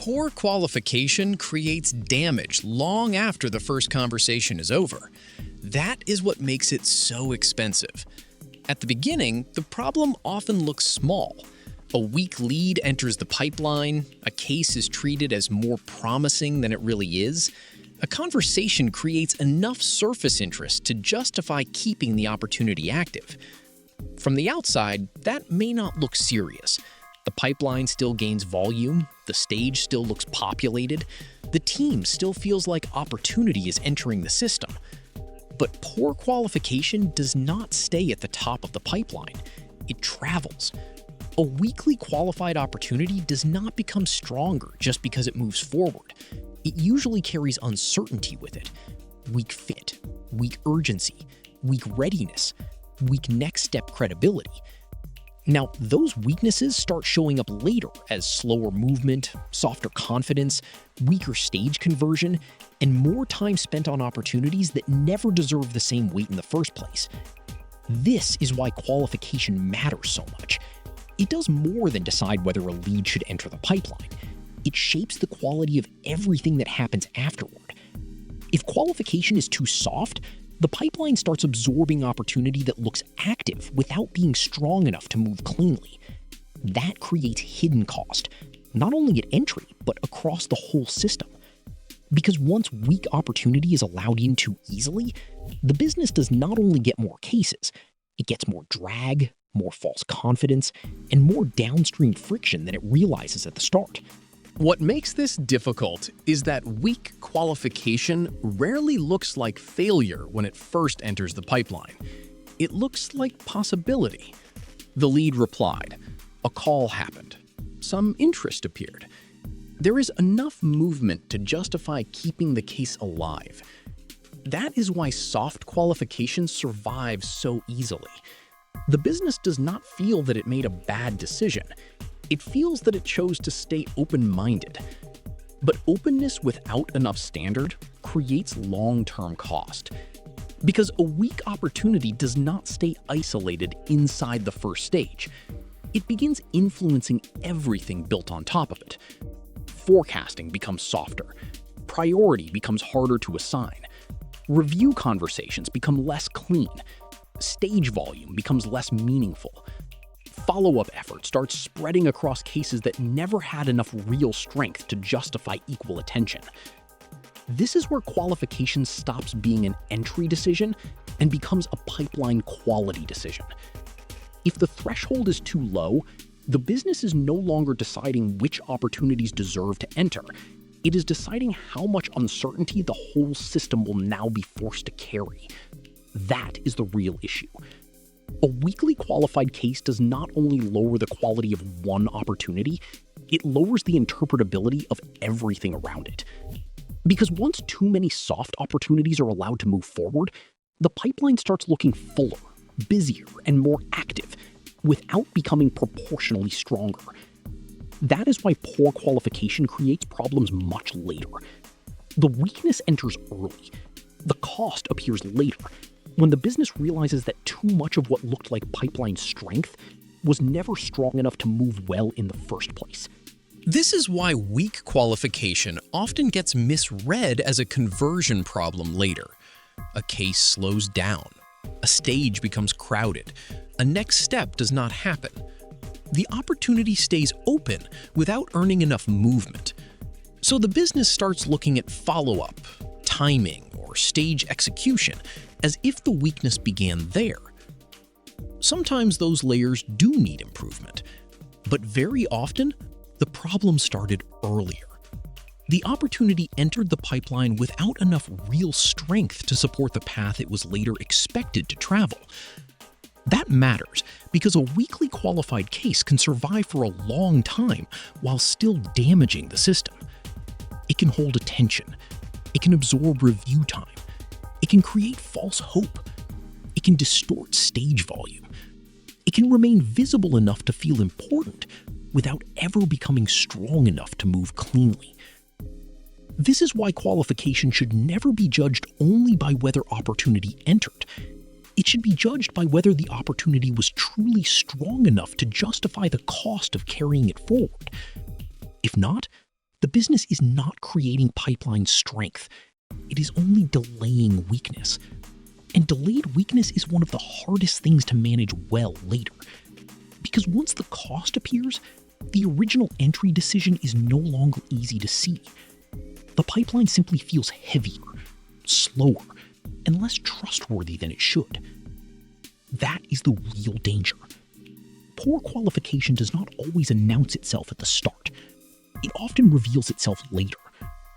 Poor qualification creates damage long after the first conversation is over. That is what makes it so expensive. At the beginning, the problem often looks small. A weak lead enters the pipeline, a case is treated as more promising than it really is. A conversation creates enough surface interest to justify keeping the opportunity active. From the outside, that may not look serious. The pipeline still gains volume, the stage still looks populated, the team still feels like opportunity is entering the system. But poor qualification does not stay at the top of the pipeline. It travels. A weakly qualified opportunity does not become stronger just because it moves forward. It usually carries uncertainty with it. Weak fit, weak urgency, weak readiness, weak next step credibility. Now, those weaknesses start showing up later as slower movement, softer confidence, weaker stage conversion, and more time spent on opportunities that never deserve the same weight in the first place. This is why qualification matters so much. It does more than decide whether a lead should enter the pipeline. It shapes the quality of everything that happens afterward. If qualification is too soft, the pipeline starts absorbing opportunity that looks active without being strong enough to move cleanly. That creates hidden cost, not only at entry, but across the whole system. Because once weak opportunity is allowed in too easily, the business does not only get more cases, it gets more drag, more false confidence, and more downstream friction than it realizes at the start. What makes this difficult is that weak qualification rarely looks like failure when it first enters the pipeline. It looks like possibility. The lead replied. A call happened. Some interest appeared. There is enough movement to justify keeping the case alive. That is why soft qualification survives so easily. The business does not feel that it made a bad decision. It feels that it chose to stay open-minded. But openness without enough standard creates long-term cost. Because a weak opportunity does not stay isolated inside the first stage. It begins influencing everything built on top of it. Forecasting becomes softer. Priority becomes harder to assign. Review conversations become less clean. Stage volume becomes less meaningful. Follow-up effort starts spreading across cases that never had enough real strength to justify equal attention. This is where qualification stops being an entry decision and becomes a pipeline quality decision. If the threshold is too low, the business is no longer deciding which opportunities deserve to enter. It is deciding how much uncertainty the whole system will now be forced to carry. That is the real issue. A weakly qualified case does not only lower the quality of one opportunity, it lowers the interpretability of everything around it. Because once too many soft opportunities are allowed to move forward, the pipeline starts looking fuller, busier, and more active, without becoming proportionally stronger. That is why poor qualification creates problems much later. The weakness enters early. The cost appears later, when the business realizes that too much of what looked like pipeline strength was never strong enough to move well in the first place. This is why weak qualification often gets misread as a conversion problem later. A case slows down. A stage becomes crowded. A next step does not happen. The opportunity stays open without earning enough movement. So the business starts looking at follow-up, timing, or stage execution as if the weakness began there. Sometimes those layers do need improvement, but very often, the problem started earlier. The opportunity entered the pipeline without enough real strength to support the path it was later expected to travel. That matters because a weakly qualified case can survive for a long time while still damaging the system. It can hold attention. It can absorb review time. It can create false hope. It can distort stage volume. It can remain visible enough to feel important without ever becoming strong enough to move cleanly. This is why qualification should never be judged only by whether opportunity entered. It should be judged by whether the opportunity was truly strong enough to justify the cost of carrying it forward. If not, the The business is not creating pipeline strength. It is only delaying weakness. And delayed weakness is one of the hardest things to manage well later. Because once the cost appears, the original entry decision is no longer easy to see. The pipeline simply feels heavier, slower, and less trustworthy than it should. That is the real danger. Poor qualification does not always announce itself at the start. It often reveals itself later,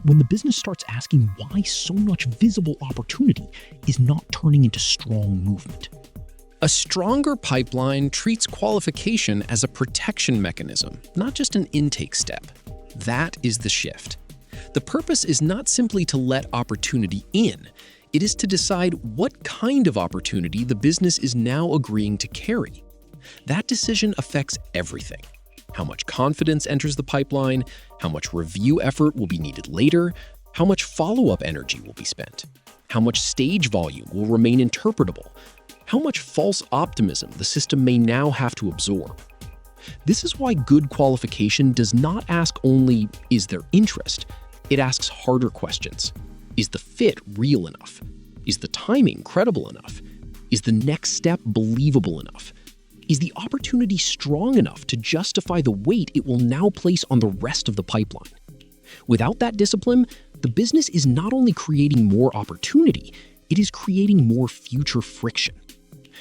when the business starts asking why so much visible opportunity is not turning into strong movement. A stronger pipeline treats qualification as a protection mechanism, not just an intake step. That is the shift. The purpose is not simply to let opportunity in. It is to decide what kind of opportunity the business is now agreeing to carry. That decision affects everything. How much confidence enters the pipeline, how much review effort will be needed later, how much follow-up energy will be spent, how much stage volume will remain interpretable, how much false optimism the system may now have to absorb. This is why good qualification does not ask only, is there interest? It asks harder questions. Is the fit real enough? Is the timing credible enough? Is the next step believable enough? Is the opportunity strong enough to justify the weight it will now place on the rest of the pipeline? Without that discipline, the business is not only creating more opportunity, it is creating more future friction.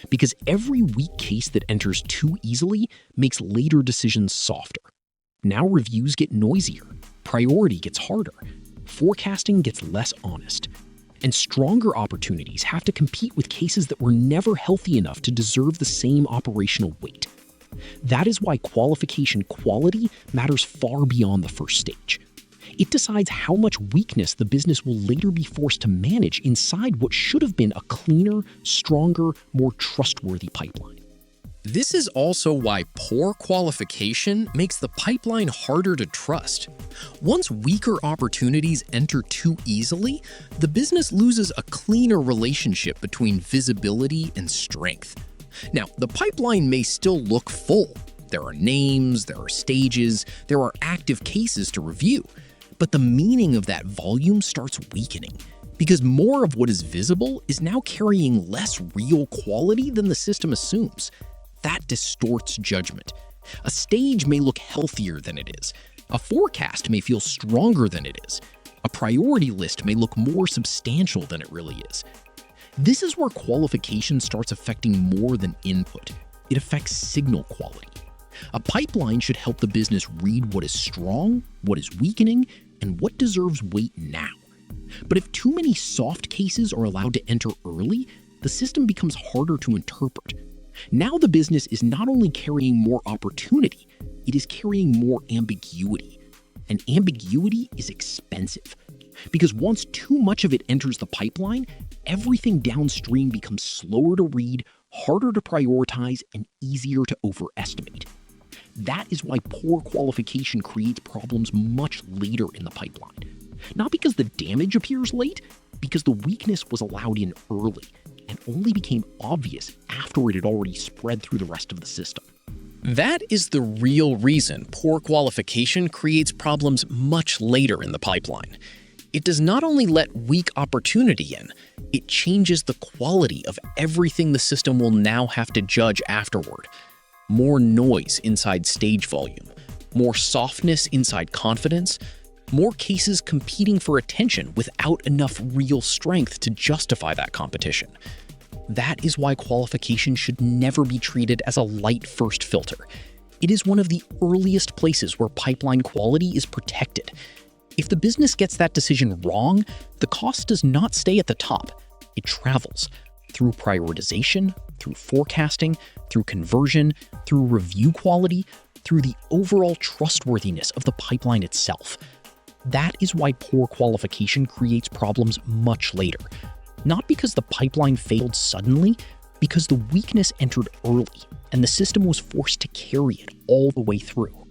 Because every weak case that enters too easily makes later decisions softer. Now reviews get noisier, priority gets harder, forecasting gets less honest, and stronger opportunities have to compete with cases that were never healthy enough to deserve the same operational weight. That is why qualification quality matters far beyond the first stage. It decides how much weakness the business will later be forced to manage inside what should have been a cleaner, stronger, more trustworthy pipeline. This is also why poor qualification makes the pipeline harder to trust. Once weaker opportunities enter too easily, the business loses a cleaner relationship between visibility and strength. Now, the pipeline may still look full. There are names, there are stages, there are active cases to review. But the meaning of that volume starts weakening, because more of what is visible is now carrying less real quality than the system assumes. That distorts judgment. A stage may look healthier than it is. A forecast may feel stronger than it is. A priority list may look more substantial than it really is. This is where qualification starts affecting more than input. It affects signal quality. A pipeline should help the business read what is strong, what is weakening, and what deserves weight now. But if too many soft cases are allowed to enter early, the system becomes harder to interpret. Now the business is not only carrying more opportunity, it is carrying more ambiguity. And ambiguity is expensive. Because once too much of it enters the pipeline, everything downstream becomes slower to read, harder to prioritize, and easier to overestimate. That is why poor qualification creates problems much later in the pipeline. Not because the damage appears late, because the weakness was allowed in early and only became obvious after it had already spread through the rest of the system. That is the real reason poor qualification creates problems much later in the pipeline. It does not only let weak opportunity in, it changes the quality of everything the system will now have to judge afterward. More noise inside stage volume, more softness inside confidence, more cases competing for attention without enough real strength to justify that competition. That is why qualification should never be treated as a light first filter. It is one of the earliest places where pipeline quality is protected. If the business gets that decision wrong, the cost does not stay at the top. It travels through prioritization, through forecasting, through conversion, through review quality, through the overall trustworthiness of the pipeline itself. That is why poor qualification creates problems much later. Not because the pipeline failed suddenly, because the weakness entered early and the system was forced to carry it all the way through.